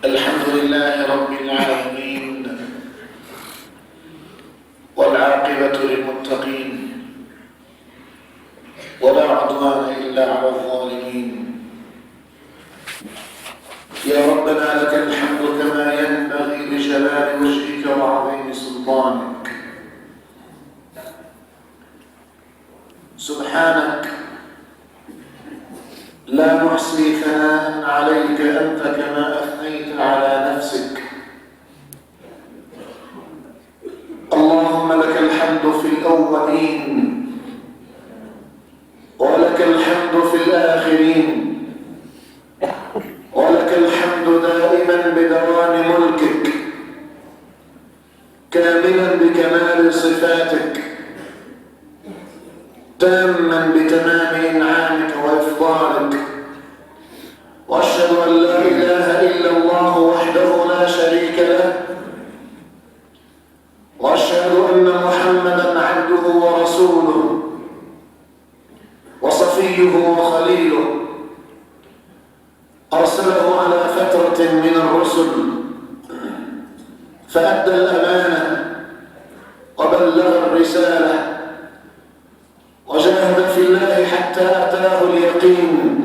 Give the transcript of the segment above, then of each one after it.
الحمد لله رب العالمين والعاقبة للمتقين ولا عدوان إلا على الظالمين. يا ربنا لك الحمد كما ينبغي لجلال وجهك وعظيم سلطانك. سبحانك لا نحصي ثناء عليك أنت كما أثنيت على نفسك. اللهم لك الحمد في الأولين ولك الحمد في الآخرين ولك الحمد دائما بدوام ملكك كاملا بكمال صفاتك تاما بتمام إنعامك وإفضالك. وأشهد أن لا إله إلا الله وحده لا شريك له، وأشهد أن محمدا عبده ورسوله وصفيه وخليله، أرسله على فترة من الرسل فأدى الأمانة وبلغ الرسالة وجاهد في الله حتى أتاه اليقين.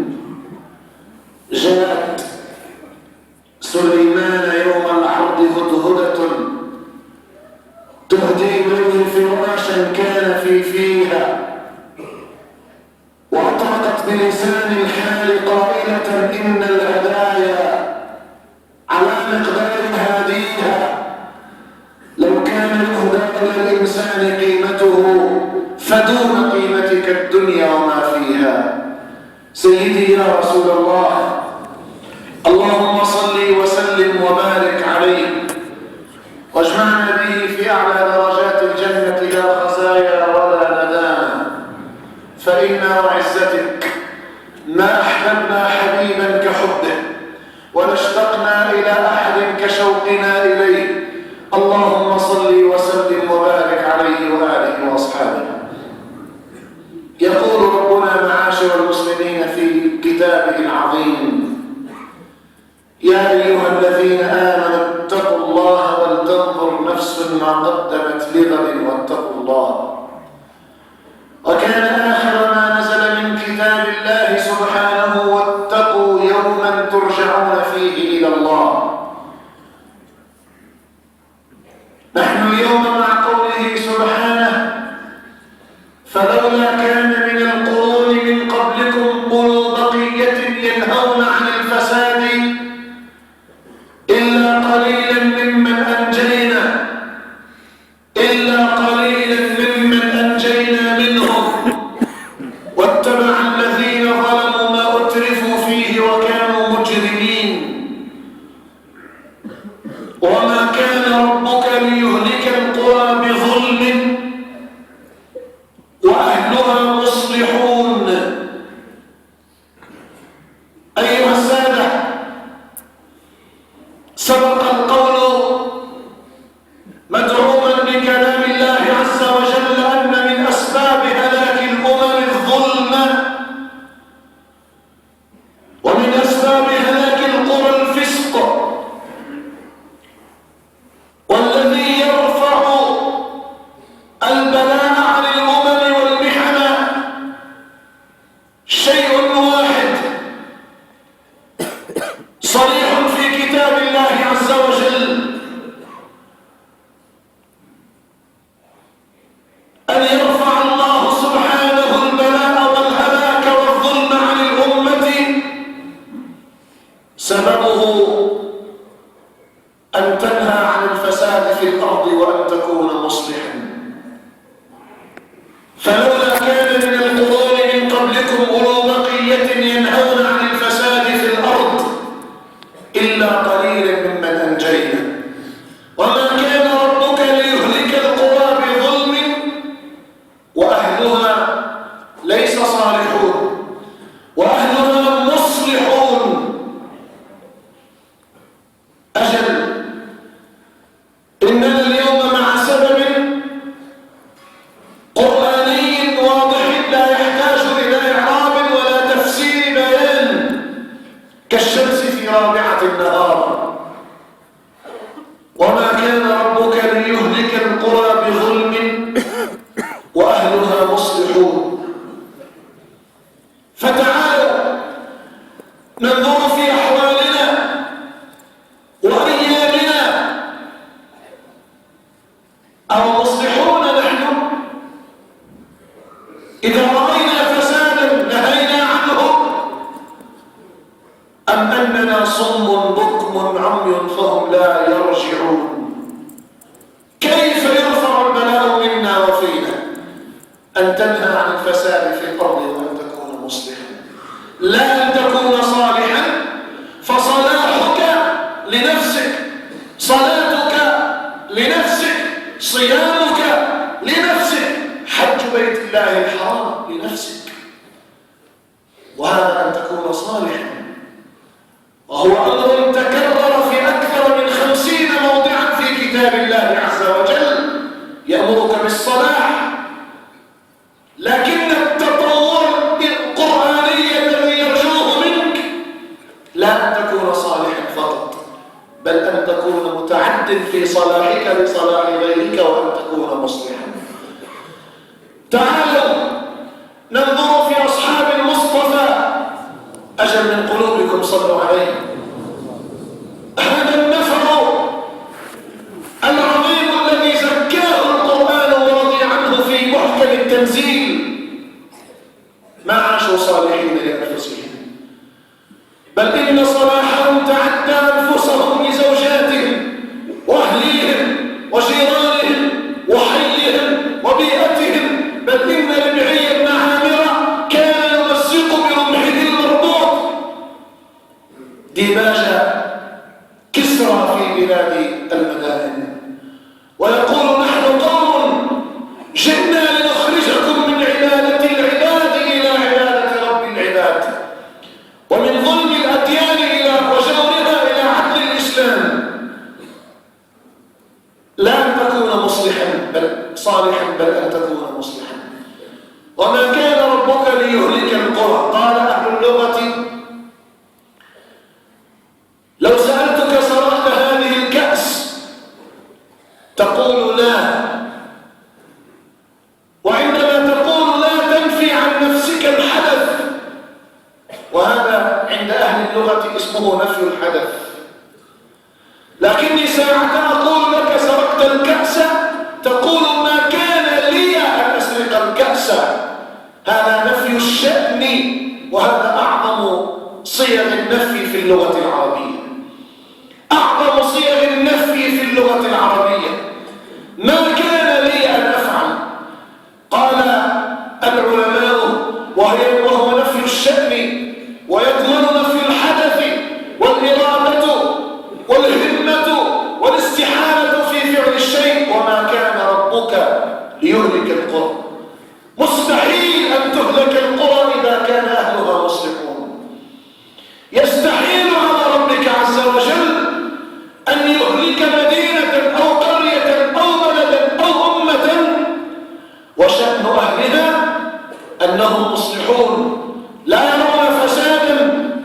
جاءت سليمان يوم العرض هدهدة تهدي إليه فراشا كان في فيها، وأطرقت بلسان الحال قائلة إن الهدايا على مقدار هاديها، لو كان الهدى للإنسان قيمته فدون قيمتك الدنيا وما فيها. سيدي يا رسول الله، اللهم صل وسلم وبارك عليه واجمعنا به في أعلى درجات الجنة لا خزايا ولا ندامة. فإنا وعزتك ما أحببنا حبيبا كحبه ولا اشتقنا إلى أحد كشوقنا إليه. اللهم صل وسلم وبارك عليه وآله وأصحابه. يقول ربنا معاشر المسلمين في كتابه العظيم: يا أيها الذين آمنوا اتقوا الله ولتنظر نفس ما قدمت لغد واتقوا الله. وكان آخر ما نزل من كتاب الله سبحانه: واتقوا يوما ترجعون فيه إلى الله. نحن اليوم مع قوله سبحانه: فلولا كان من القرون من قبلكم أولو بقية ينهون عن الفساد إلا قليلا ممن أنجينا إلا قليلا فلولا كان من القرون من قبلكم أولو بقية ينهون عن الفساد في الأرض إلا قليلا ممن أنجينا وما كان ربك ليهلك القرى بظلم وأهلها ليس صالحون وأهلها مصلحون. أجل إننا اليوم مع سبب قرآني واضح لا يحتاج إلى إعراب ولا تفسير بيان كالشمس في رابعة النهار. وما كان ربك ليهلك القرى بظلم وأهلها مصلحون. فتعالوا ننظر في أحوالنا وأيامنا، أو مصلحون نحن إذا رأينا فسادا نهينا عنه، أم أننا صم بكم عمي فهم لا يرجعون؟ كيف يرفع البلاء منا وفينا؟ أن تنهى عن الفساد في الأرض وأن تكون مصلحا، لا أن تكون صالحا. فصلاحك لنفسك، صلاتك لنفسك، صيامك لنفسك، حج بيت الله الحرام لنفسك، وهذا أن تكون صالحا. وهو أمر تكرر في أكثر من 50 موضعا في كتاب الله عز وجل يأمرك بالصلاح. لكن التطور القرآني الذي يرجوه منك لا أن تكون صالحا فقط، بل أن تكون متعد في صلاحك لصلاح غيرك وأن تكون مصلحا. تعالوا ننظر في أصحاب المصطفى، أجل من قلوبكم صلوا عليه. هذا النفر العظيم الذي زكاه القرآن ورضي عنه في محكم التنزيل ما عاشوا صالحين لأنفسهم، بل إن صلاحهم تعدى أنفسهم لزوجاتهم وأهليهم وجيرانهم وحيهم وبيئتهم، بل إن ربعي بن عامرة كان يمزق برمحه المربوط ديباج كسرى في بلاد المدائن ويقول نحن قوم جئنا لنخرجكم من عبادة العباد إلى عبادة رب العباد، ومن ظلم الأديان وجورها إلى عدل الإسلام. لا أن تكون مصلحا بل صالحا، بل أن تكون مصلحا. وما كان ربك ليهلك القرى. قال أهل اللغة لو سألتك صرفت هذه الكأس تقول لا، وعندما تقول لا تنفي عن نفسك الحدث، وهذا عند أهل اللغة اسمه نفي الحدث. لكني ساعة أقول لك سرقت الكأس تقول ما كان لي أن أسرق الكأس، هذا نفي الشأن، وهذا أعظم صيغ النفي في اللغة العربية، أعظم صيغ النفي في اللغة العربية. ما كان لي أن أفعل، قال العلماء، وهو نفي الشأن ويضمن نفي الحدث والإرادة والهمة والاستحالة في فعل الشيء. وما كان ربك ليهلك القرى، مستحيل أن تهلك القرى إذا كان أهلها مصلحون. يستحيل على ربك عز وجل أن يهلك مدينة أو قرية أو بلدا أو أمة وشأن أهلها أنهم مصلحون، لا يرون فسادا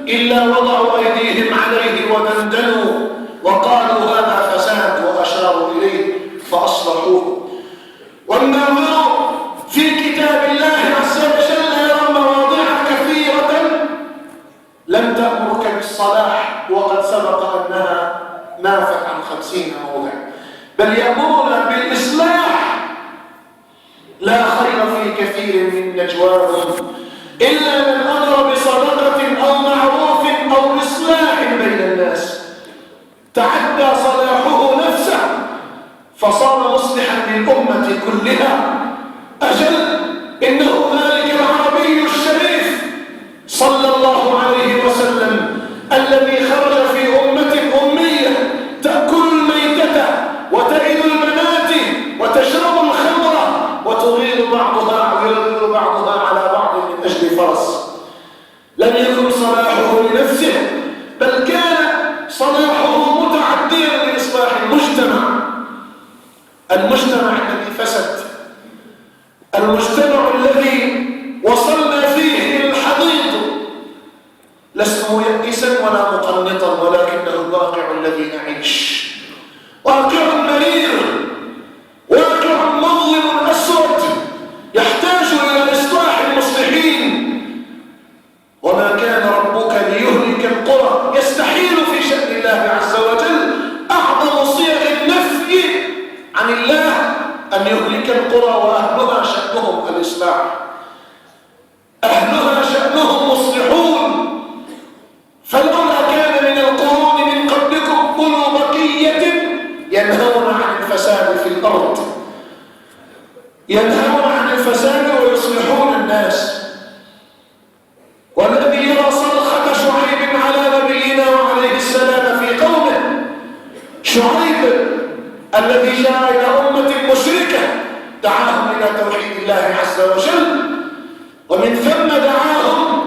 إلا وضعوا أيديهم عليه ودندنوا وقالوا هذا فساد وأشاروا إليه فأصلحوه. والناظر في كتاب الله عز وجل يرى مواضع كثيرة لم تأمرك بالصلاح، وقد سبق أنها نافت عن 50 موضع، بل يأمرنا بالإصلاح. لا خير في كثير من نجواهم إلا من أمر بصدقة أو معروف أو إصلاح بين الناس، تعدى صلاحه نفسه فصار مصلحا للأمة كلها. أجل بعضها أو يدل بعضها على بعض من أجل فرس. لم يكن صلاحه لنفسه، بل كان صلاحه متعديا لإصلاح المجتمع الذي فسد، المجتمع الذي وصلنا فيه للحضيض. لست ميئسا ولا مقنطا، ولكنه الواقع الذي نعيش، واقع مرير، واقع مظلم أسود يحتاج إلى إصلاح المصلحين. وما كان ربك ليهلك القرى، يستحيل في شأن الله عز وجل أعظم صيغ النفي عن الله أن يهلك القرى وأهلها شأنهم الإصلاح، أهلها شأنهم مصلحون. فلولا كان من القرون من قبلكم أولو بقية ينهون عن الفساد في الأرض، ينهون عن الفساد ويصلحون الناس. والذي يرى صرخة شعيب على نبينا وعليه السلام في قومه، شعيب الذي جاء إلى أمة مشركة دعاهم إلى توحيد الله عز وجل، ومن ثم دعاهم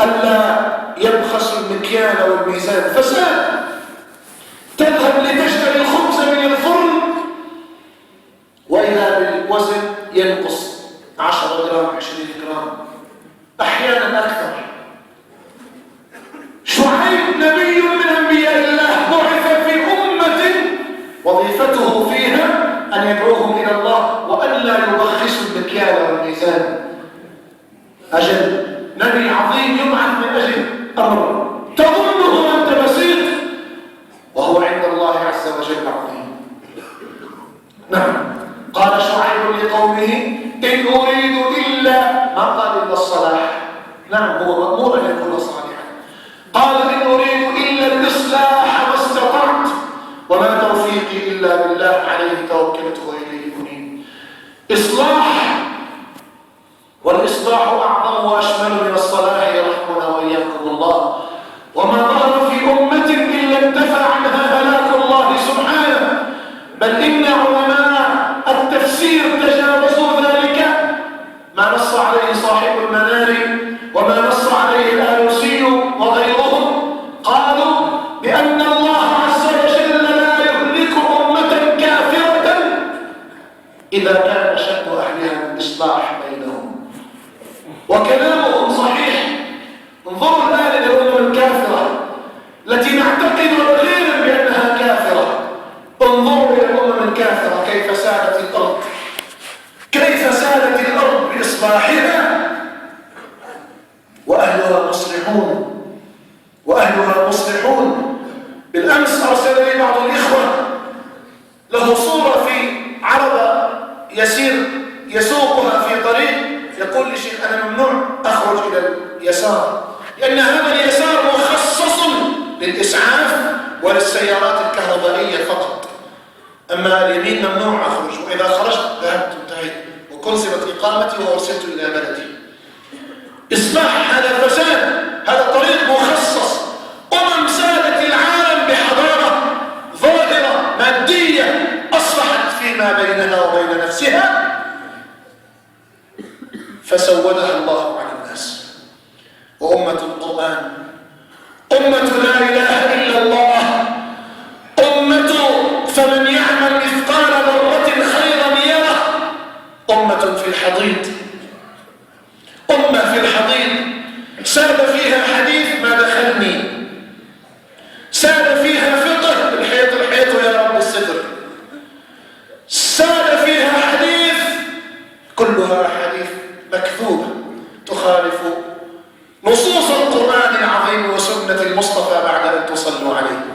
ألا يبخسوا المكيال والميزان. فساد، تذهب لتشتري الخبز من الفرن وإذا بالوزن ينقص 10 جرام 20 جرام أحيانا أكثر. شعيب نبي من أنبياء الله بعث في أمة وظيفته فيها أن يدعوهم إلى الله وأن لا يبخسوا المكيال والميزان. أجل نبي عظيم يبعث من أجل أمر تظنه أنت بسيط وهو عند الله عز وجل عظيم. نعم، قال شعيب لقومه إن أريد إلا، ما قال إلا الصلاح، نعم هو مأمور أن يكون صالحا، قال إن أريد إلا الإصلاح ما استطعت وما توفيقي إلا بالله عليه توكلت وإليه أنيب. إصلاح، والإصلاح أعظم وأشمل من الصلاح يرحمنا وإياكم الله. وما ظهر في أمة إلا انتفى عنها هلاك الله سبحانه، بل إن علماء التفسير تجاوزوا ذلك، ما نص عليه صاحب المنار وما نص عليه الآلوسي وغيرهم، قالوا بأن الله عز وجل لا يهلك أمة كافرة إذا كان شأن أهلها الإصلاح بينهم. وكلامهم صحيح. انظروا الآن للأمم الكافرة التي نعتقد غيرا بأنها كافرة، انظروا إلى الأمم الكافرة كيف سادت الأرض، كيف سادت الأرض بإصلاحها وأهلها مصلحون، وأهلها مصلحون. بالأمس أرسل لي بعض الإخوة له صورة في عربة يسير يسوقها في طريق، يقول لي شيخ أنا ممنوع أخرج إلى اليسار لأن هذا اليسار مخصص للإسعاف وللسيارات الكهربائية فقط، أما اليمين ممنوع أخرج، وإذا خرجت ذهبت انتهيت وكنسلت إقامتي وأرسلت إلى بلدي. إصلاح هذا فساد، هذا طريق مخصص. أمم سادت العالم بحضارة ظاهرة مادية أصلحت فيما بينها وبين نفسها فسودها الله على الناس. وأمة القرآن، أمة لا إله إلا الله، أمة فمن يعمل مثقال ذرة خيرا يره، أمة في الحضيض، أمة في الحضيض ساد فيها حديث ما دخلني، ساد فيها فقه الحيط الحيط يا رب الستر، ساد فيها حديث كلها حديث مكذوبة تخالف نصوص القرآن العظيم وسنة المصطفى بعد أن تصلوا عليه.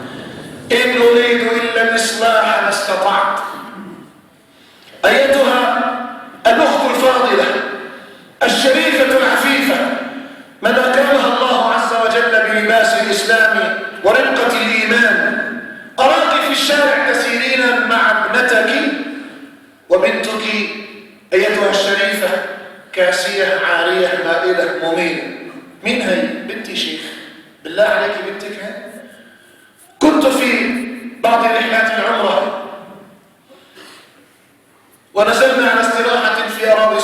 إن أريد إلا الإصلاح ما استطعت. أيتها الأخت الفاضلة الشريفة العفيفة من أكرمها الله عز وجل بلباس الإسلام ورقة الإيمان، أراك في الشارع تسيرين مع ابنتك وبنتك أيتها الشريفة كاسية عارية مائلة مميلة. مين هي؟ بنتي شيخ، بالله عليك بنتك هي؟ كنت في بعض رحلات العمرة ونزلنا على استراحة في أراضي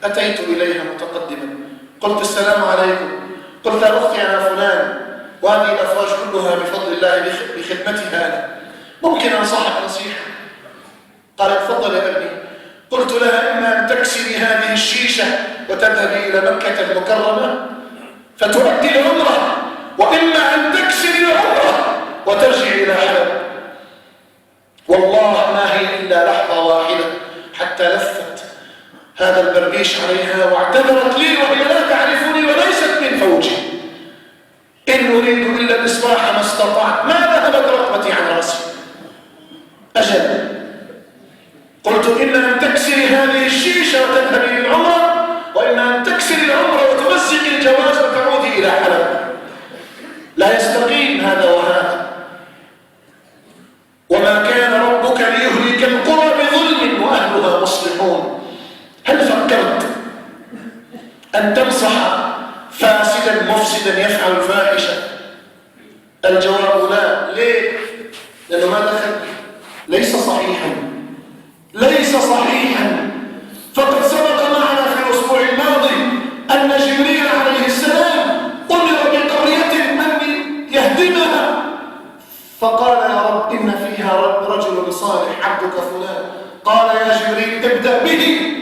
أتيت إليها متقدما، قلت السلام عليكم. قلت أختي أنا فلان، وهذه الأفواج كلها بفضل الله بخدمتها أنا، ممكن أنصحك نصيحة؟ قالت تفضل يا ابني. قلت لها إما أن تكسري هذه الشيشة وتذهبي إلى مكة المكرمة فتؤدي العمرة، وإما أن تكسري العمرة وترجعي إلى حلب. والله ما هي إلا لحظة واحدة حتى لفت هذا البربيش عليها واعتذرت لي وهي لا تعرفني وليست من فوجي. إن أريد إلا الإصلاح ما استطعت، ما ذهبت رقبتي عن رأسي. أجل. قلت إما أن تكسري هذه الشيشة وتذهبي للعمرة، وإما أن تكسري العمرة وتمزقي الجواز وتعودي إلى حلب. لا يستقيم هذا وهذا. وما كان ربك ليهلك القرى بظلم وأهلها مصلحون. هل فكرت أن تنصح فاسدا مفسدا يفعل الفاحشة؟ الجواب لا. ليه؟ لأنه ما دخل، ليس صحيحا، ليس صحيحا. فقد سبق معنا في الأسبوع الماضي أن جبريل عليه السلام أمر بقرية أن يهدمها، فقال يا رب إن فيها رجل صالح عبدك فلان. قال يا جبريل ابدأ به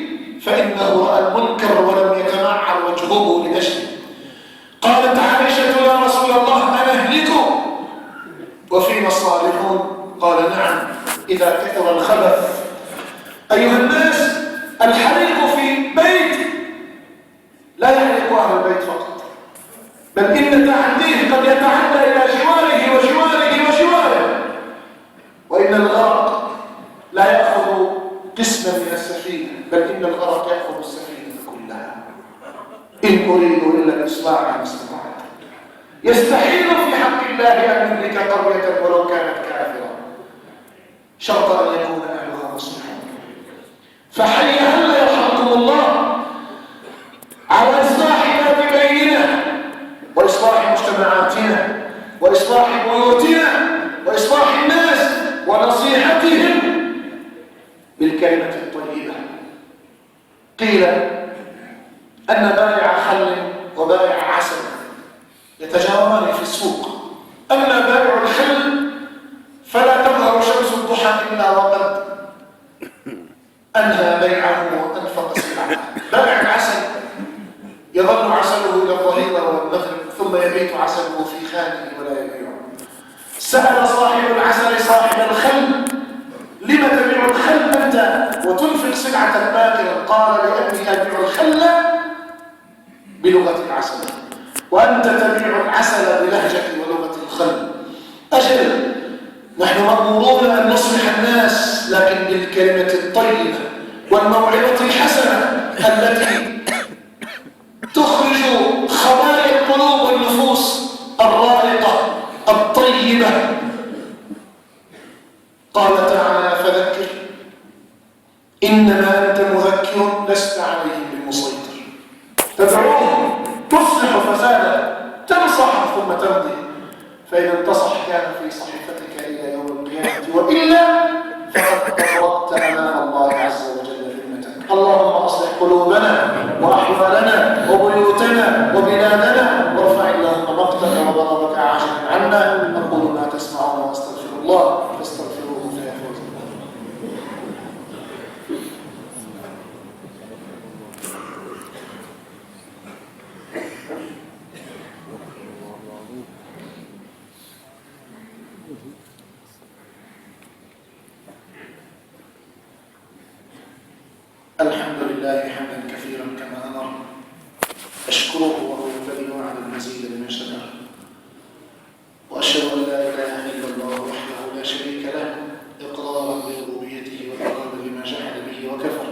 فإنه رأى المنكر ولم يتمعر وجهه لأجله. قالت عائشة يا رسول الله أنا أهلكه وفينا الصالحون؟ قال نعم إذا كثر الخبث. أيها الناس، الحريق في بيت لا يحرق أهل البيت فقط، بل إن تعديه قد يتعدى إلى جواره وجواره وجواره. وإن الغرق لا يأخذ قسما من السفينة، بل إن الغرق يأخذ السفينة كلها. إن أريد إلا الإصلاح ما استطعت. يستحيل في حق الله أن يهلك قرية ولو كانت كافرة، شرط أن يكون أهلها مصلحون. فحي هلا يرحمكم الله على إصلاح ذات بيننا، وإصلاح مجتمعاتنا، وإصلاح بيوتنا، وإصلاح الناس، ونصيحتهم بالكلمة الطيبة. قيل أن بائع خل وبائع عسل يتجاوران في السوق، أما بائع الخل فلا تظهر شمس الضحى إلا وقد أنهى بيعه وأنفق سلعته. بائع العسل يظل عسله إلى الظهيرة والمغرب ثم يبيت عسله في خانه ولا يبيعه. سأل صاحب العسل صاحب الخل لما تبيع الخل أنت وتنفق سلعة باكرة؟ قال لأني أبيع الخل بلغة العسل وأنت تبيع العسل بلهجة ولغة الخل. أجل، نحن مأمورون أن نصلح الناس لكن بالكلمة الطيبة والموعظة الحسنة التي تخرج خبايا القلوب والنفوس الرائقة الطيبة. قال تعالى فذكر إنما أنت مذكر لست عليهم بالمسيطر. تدعوهم تصلح فسادا، تنصح ثم تمضي، فإذا انتصح كان في صحيفتك إلى يوم القيامة، وإلا فقد تفرقت أمام الله عز وجل ذمتك. اللهم أصلح قلوبنا وأحوالنا وبيوتنا وبلادنا، وارفع اللهم مقتك وغضبك عاجلا عنا. أقول ما تسمعون واستغفر الله فاستغفروه فيغفر لكم. الحمد لله حمدا كثيرا كما أمر، أشكره وهو الذي وعد المزيد لمن شكر، وأشهد أن لا إله إلا الله وحده لا شريك له إقرارا بربوبيته وإقرارا بما جحد به وكفر،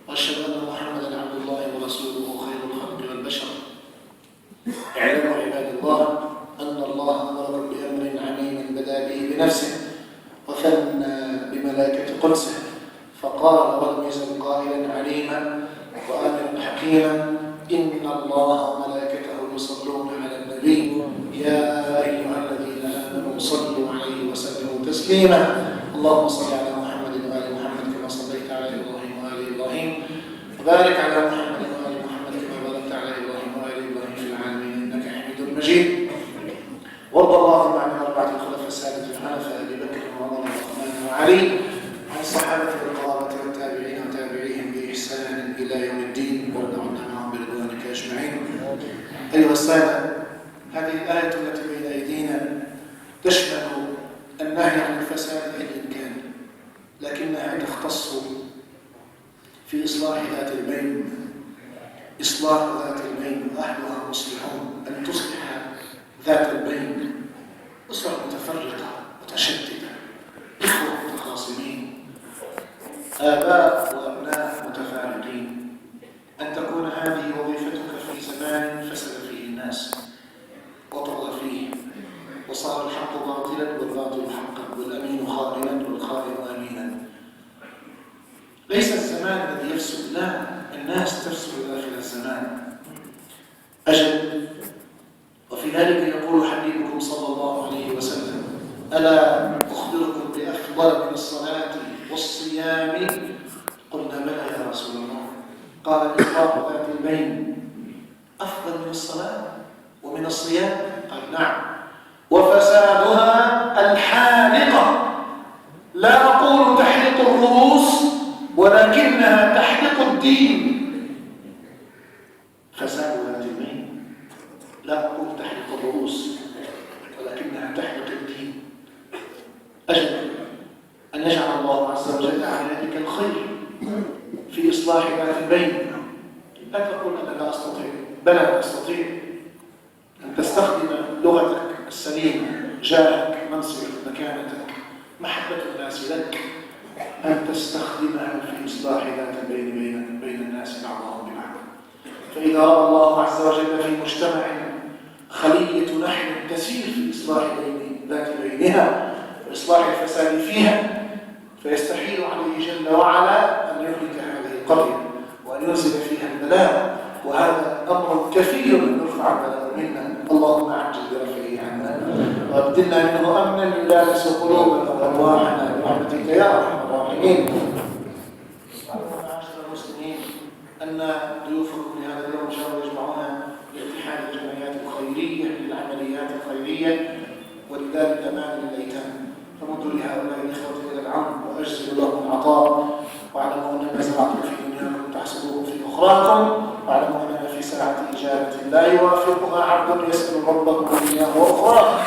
وأشهد أن محمدا عبد الله ورسوله خير الخلق والبشر. اعلموا عباد الله أن الله أمركم بأمر عميم بدأ به بنفسه وثنى بملائكة قدسه، فقال ولم يزل قائلا عليما وآمرا حكيما إن الله وملائكته يصلون على النبي يا أيها الذين آمنوا صلوا عليه وسلموا تسليما. اللهم صل على محمد وآل محمد كما صليت على إبراهيم وآل إبراهيم، وبارك على محمد أيها السادة، هذه الآية التي بين أيدينا تشمل النهي عن الفساد أيا كان، لكنها تختص في إصلاح ذات البين. إصلاح ذات البين وأهلها مصلحون. أن تصلح ذات البين، أسرة متفرقة متشددة، إخوة متخاصمين، آباء وأبناء متفارقين، أن تكون هذه وظيفتك في زمان فسد فيه الناس وطغى فيه وصار الحق باطلا والباطل حقا والأمين خائنا والخائن أمينا. ليس الزمان الذي يفسد، لا، الناس تفسد داخل الزمان. أجل، وفي ذلك يقول حبيبكم صلى الله عليه وسلم: ألا أخبركم بأفضل من الصلاة والصيام؟ قلنا: بلى يا رسول الله. قال: إصلاح ذات البين أفضل من الصلاة ومن الصيام؟ قال: نعم. وفسادها الحالقة، لا أقول تحلق الرؤوس ولكنها تحلق الدين. فساد ذات البين، لا أقول تحلق الرؤوس ولكنها تحلق الدين. أجل أن يجعل الله عز وجل على يدك الخير في إصلاح ذات البين. لا تقول أنا لا أستطيع، بلى أستطيع. أن تستخدم لغتك السليمة، جاهك، منصبك، مكانتك، محبة الناس لك، أن تستخدمها في إصلاح ذات البين بين الناس بعضهم ببعض. فإذا رأى الله عز وجل في مجتمع خلية نحن تسير في إصلاح ذات بينها وإصلاح الفساد فيها، فيستحيل عليه جل وعلا أن يهلك هذه القرية وأن ينزل فيها البلاء، وهذا أمر كثير أن يرفع البلاء منا. اللهم عجل برفعه عنا وابدلنا منه أمنا يلامس قلوبنا وأرواحنا برحمتك يا أرحم الراحمين. معاشر المسلمين، أن ضيوفكم لهذا اليوم شاءوا يجمعون لاتحاد الجمعيات الخيرية للعمليات الخيرية ولذلك الأمان للأيتام، فمدوا لهؤلاء الإخوة إلى العون وأجزلوا لهم العطاء، واعلموا أن ما زرعتم في دنياكم تحصدوه في أخراكم، واعلموا أننا في ساعة إجابة لا يوافقها عبد يسأل ربه دنياه وأخراه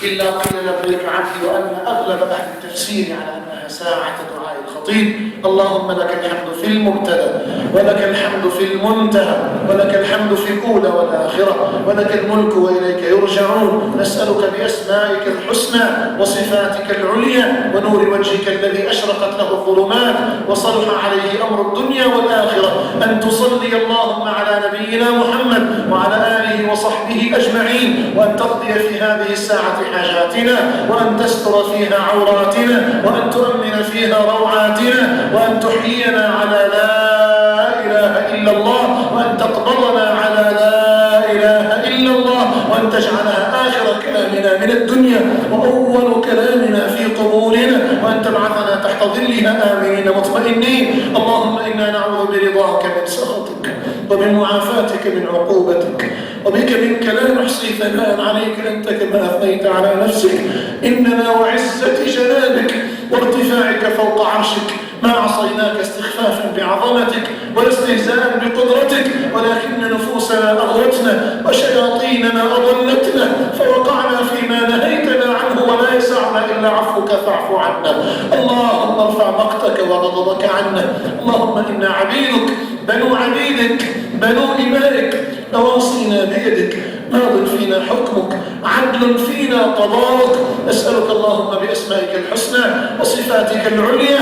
إلا قيل لبيك عبدي، وأن أغلب أهل التفسير على أنها ساعة دعاء الخطيب. اللهم لك الحمد في المبتدأ ولك الحمد في المنتهى ولك الحمد في الأولى والآخرة ولك الملك وإليك يرجعون. نسألك بأسمائك الحسنى وصفاتك العليا ونور وجهك الذي أشرقت له الظلمات وصلح عليه أمر الدنيا والآخرة أن تصلي اللهم على نبينا محمد وعلى آله وصحبه أجمعين، وأن تقضي في هذه الساعة حاجاتنا، وأن تستر فيها عوراتنا، وأن تؤمن فيها روعاتنا، وأن تحيينا على لا إله إلا الله، وأن تقبضنا على لا إله إلا الله، وأن تجعلها آخر كلامنا من الدنيا وأول كلامنا في قبورنا، وأن تبعثنا تحت ظلها آمنين مطمئنين. اللهم إنا نعوذ برضاك من سخطك وبمعافاتك من عقوبتك، وبك منك لا نحصي ثناء عليك أنت كما أثنيت على نفسك. إننا وعزة جلالك وارتفاعك فوق عرشك ما عصيناك استخفافا بعظمتك ولا استهزاء بقدرتك، ولكن نفوسنا أغوتنا وشياطيننا أضلتنا فوقعنا فيما نهيتنا عنه، ولا يسعنا إلا عفوك فاعف عنا. اللهم ارفع مقتك وغضبك عنا. اللهم إنا عبيدك بنو عبيدك بنو إمائك، نواصينا بيدك، ماض فينا حكمك، عدل فينا قضاءك. أسألك اللهم بأسمائك الحسنى وصفاتك العليا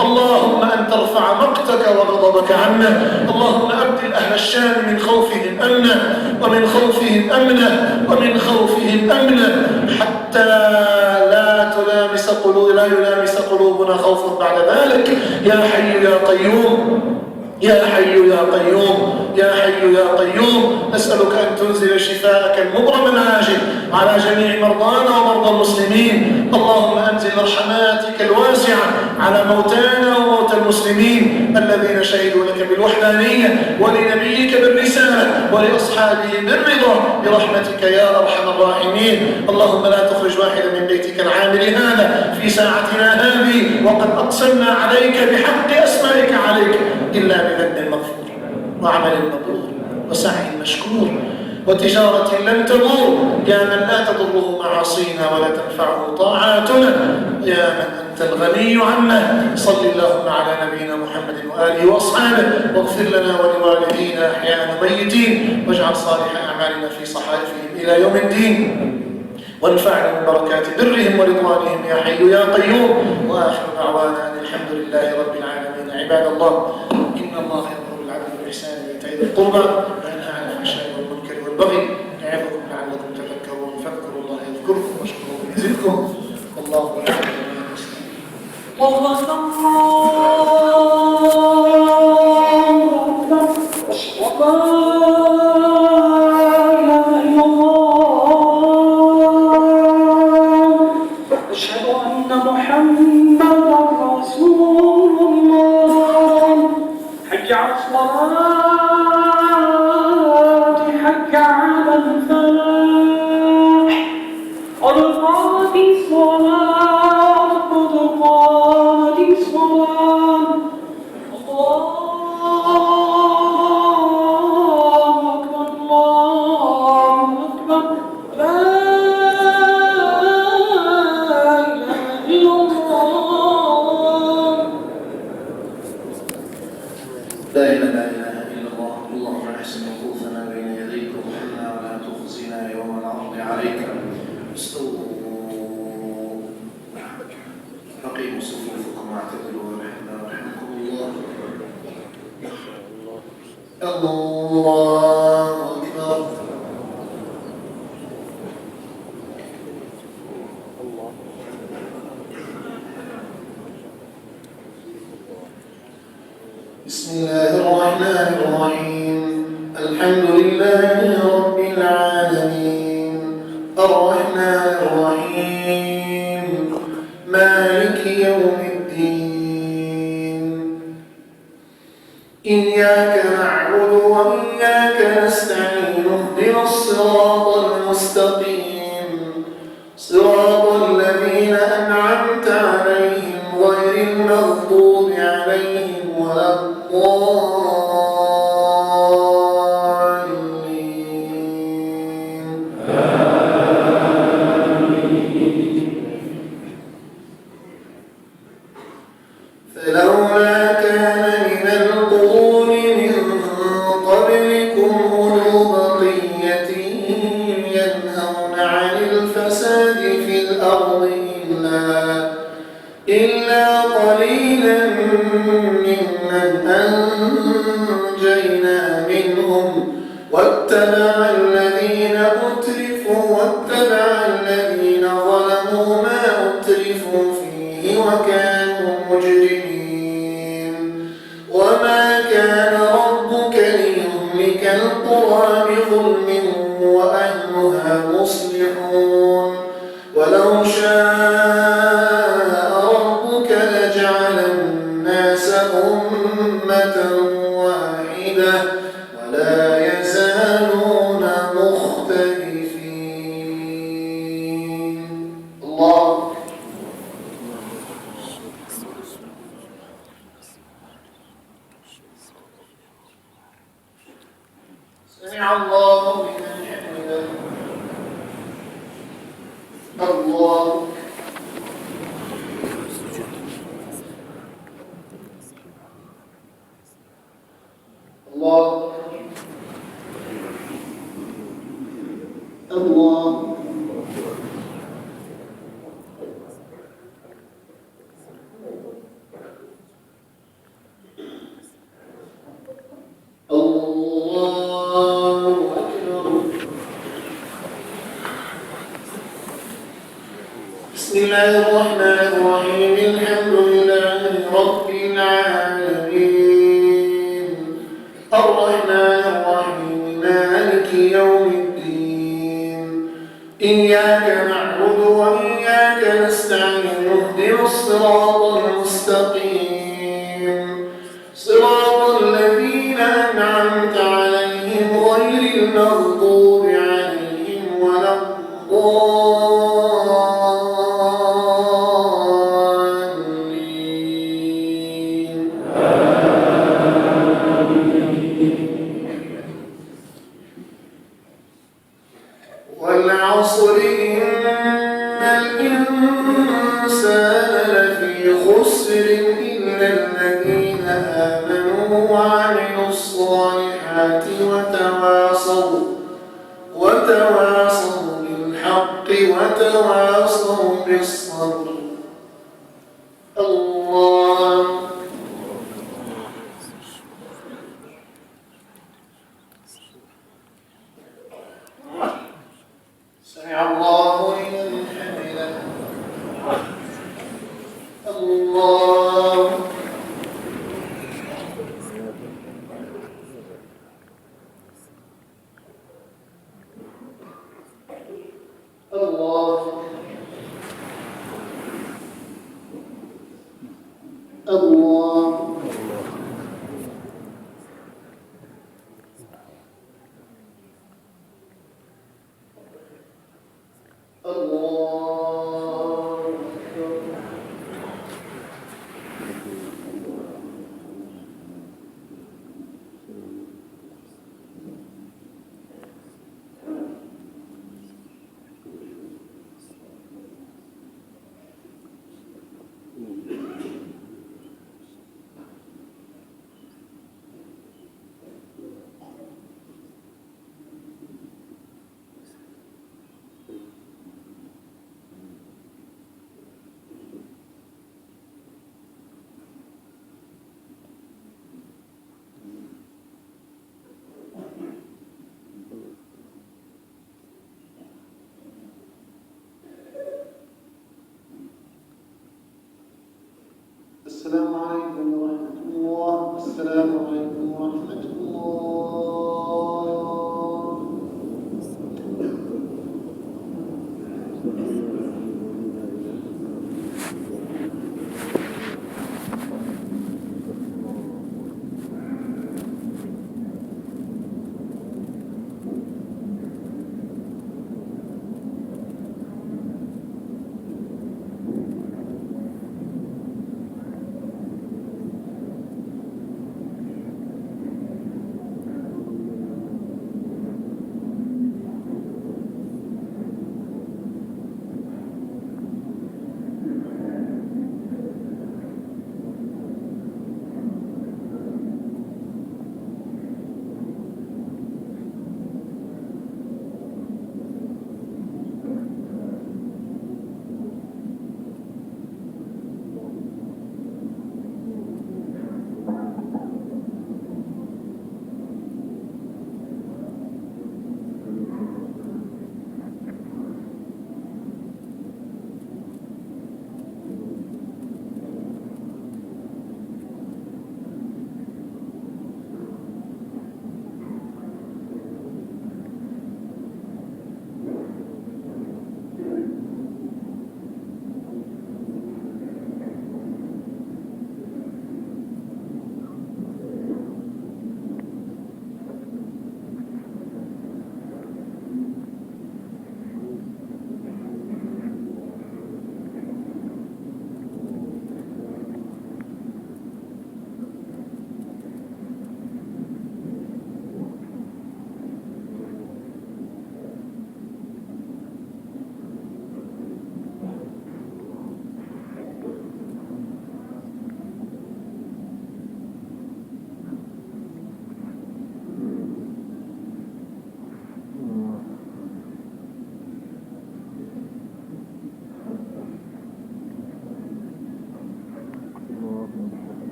اللهم أن ترفع مقتك وغضبك عنا. اللهم أبدل أهل الشام من خوفهم أمنا ومن خوفهم أمنا ومن خوفهم أمنا، حتى لا يلامس قلوبنا خوف بعد ذلك. يا حي يا قيوم يا حي يا قيوم يا حي يا قيوم، نسألك أن تنزل شفاءك المبرم العاجل على جميع مرضانا ومرضى المسلمين. اللهم أنزل رحماتك الواسعة على موتانا وموتى المسلمين الذين شهدوا لك بالوحدانية ولنبيك بالرسالة ولأصحابه بالرضا برحمتك يا أرحم الراحمين. اللهم لا تخرج واحدا من بيتك العامل هذا في ساعتنا هذه وقد أقسمنا عليك بحق أسمائك عليك إلا بذنب مغفور وعمل مبرور وسعي مشكور وتجارة لن تبور، يا من لا تضره معاصينا ولا تنفعه طاعاتنا، يا من أنت الغني عنا. صل اللهم على نبينا محمد وآله وأصحابه، واغفر لنا ولوالدينا أحياء وميتين، واجعل صالح أعمالنا في صحائفهم إلى يوم الدين، وانفعنا من بركات برهم ورضوانهم يا حي يا قيوم. وآخر دعوانا أن الحمد لله رب العالمين. عباد الله، إن الله يأمر بالعدل والإحسان وإيتاء ذي القربى وينهى عن الفحشاء والمنكر والبغي يعظكم لعلكم تذكرون. فاذكروا الله يذكركم واشكروه يزدكم، والله يعلم ما بسم الله الرحمن الرحيم. الحمد لله رب العالمين، الرحمن الرحيم، مالك يوم الدين. إياك نعبد وإياك نستعين، اهدنا الصراط المستقيم، صراط الذين أنعمت عليهم غير المغضوب عليهم ولا الضالين. فلولا كان من القرون من قبلكم أولو بقية ينهون عن الفساد في الأرض إلا قليلا ممن أنجينا منهم، واتبع الذين ظلموا ما أترفوا فيه وكانوا مجرمين. وما كان ربك ليهلك القرى بظلم وأهلها مصلحون، ولو شاء ربك لجعل الناس أمة واحدة ولا يزالون مختلفين. الله. سمع الله لمن حمده. الله. الله. الله. الله أكبر. بسم الله الرحمن الرحيم. الحمد لله رب العالمين، الرحمن الرحيم، مالك يوم الدين. إياك نعبد وإياك نستعين، اهدنا الصراط المستقيم، صراط الذين أنعمت عليهم غير المغضوب عليهم ولا الضالين. والعصر إن الإنسان لفي خسر إلا الذين آمنوا وعملوا الصالحات وتواصوا بالحق وتواصوا بالصبر. الله سمع الله لمن حمده. الله الله الله السلام عليكم ورحمة الله. السلام عليكم ورحمة الله.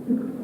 Thank you.